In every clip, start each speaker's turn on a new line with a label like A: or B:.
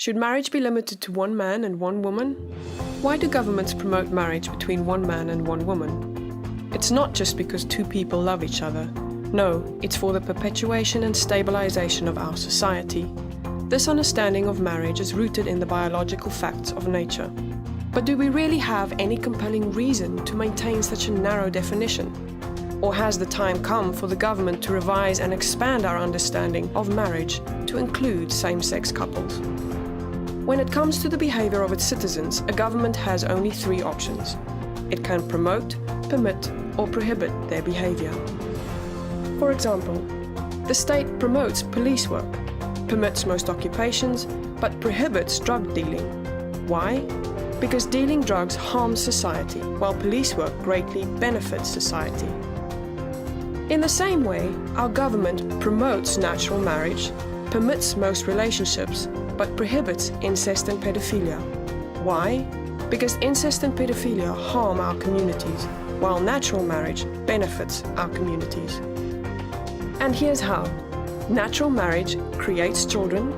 A: Should marriage be limited to one man and one woman? Why do governments promote marriage between one man and one woman? It's not just because two people love each other. No, it's for the perpetuation and stabilization of our society. This understanding of marriage is rooted in the biological facts of nature. But do we really have any compelling reason to maintain such a narrow definition? Or has the time come for the government to revise and expand our understanding of marriage to include same-sex couples? When it comes to the behavior of its citizens, a government has only three options. It can promote, permit, or prohibit their behavior. For example, the state promotes police work, permits most occupations, but prohibits drug dealing. Why? Because dealing drugs harms society, while police work greatly benefits society. In the same way, our government promotes natural marriage, permits most relationships, but prohibits incest and pedophilia. Why? Because incest and pedophilia harm our communities, while natural marriage benefits our communities. And here's how. Natural marriage creates children,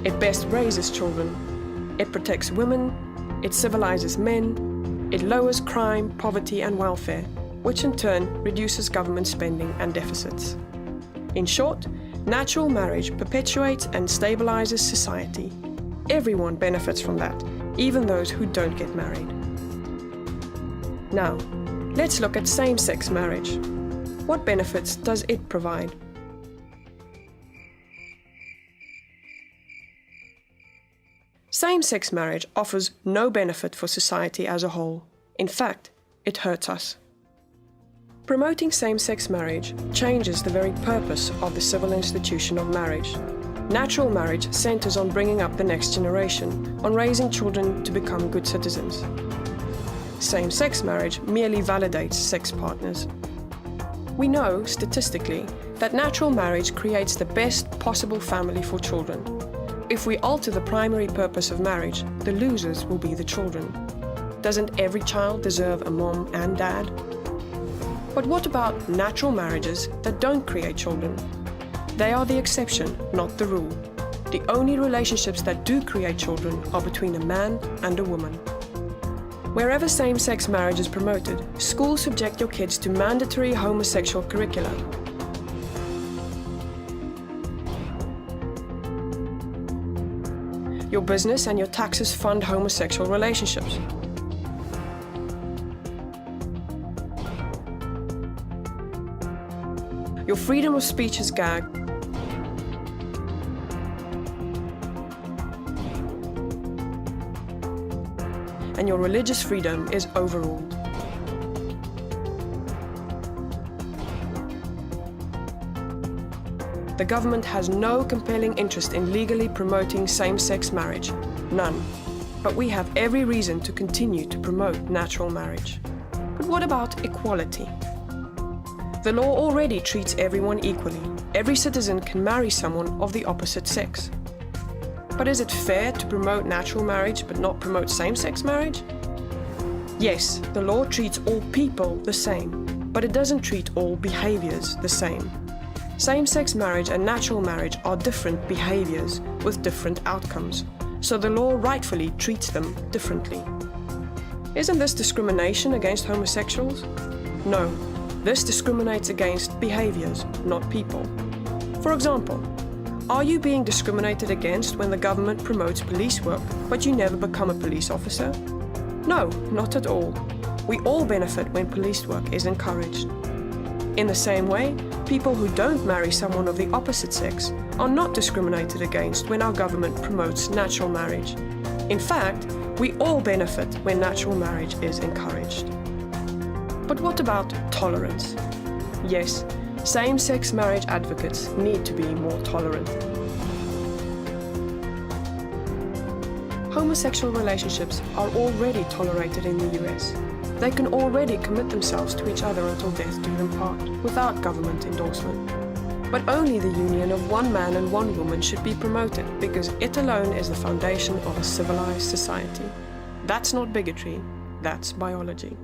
A: it best raises children, it protects women, it civilizes men, it lowers crime, poverty and welfare, which in turn reduces government spending and deficits. In short, natural marriage perpetuates and stabilizes society. Everyone benefits from that, even those who don't get married. Now, let's look at same-sex marriage. What benefits does it provide? Same-sex marriage offers no benefit for society as a whole. In fact, it hurts us. Promoting same-sex marriage changes the very purpose of the civil institution of marriage. Natural marriage centers on bringing up the next generation, on raising children to become good citizens. Same-sex marriage merely validates sex partners. We know, statistically, that natural marriage creates the best possible family for children. If we alter the primary purpose of marriage, the losers will be the children. Doesn't every child deserve a mom and dad? But what about natural marriages that don't create children? They are the exception, not the rule. The only relationships that do create children are between a man and a woman. Wherever same-sex marriage is promoted, schools subject your kids to mandatory homosexual curricula. Your business and your taxes fund homosexual relationships. Your freedom of speech is gagged. And your religious freedom is overruled. The government has no compelling interest in legally promoting same-sex marriage. None. But we have every reason to continue to promote natural marriage. But what about equality? The law already treats everyone equally. Every citizen can marry someone of the opposite sex. But is it fair to promote natural marriage but not promote same-sex marriage? Yes, the law treats all people the same, but it doesn't treat all behaviors the same. Same-sex marriage and natural marriage are different behaviors with different outcomes, so the law rightfully treats them differently. Isn't this discrimination against homosexuals? No. This discriminates against behaviors, not people. For example, are you being discriminated against when the government promotes police work, but you never become a police officer? No, not at all. We all benefit when police work is encouraged. In the same way, people who don't marry someone of the opposite sex are not discriminated against when our government promotes natural marriage. In fact, we all benefit when natural marriage is encouraged. But what about tolerance? Yes, same-sex marriage advocates need to be more tolerant. Homosexual relationships are already tolerated in the US. They can already commit themselves to each other until death do them part, without government endorsement. But only the union of one man and one woman should be promoted, because it alone is the foundation of a civilized society. That's not bigotry, that's biology.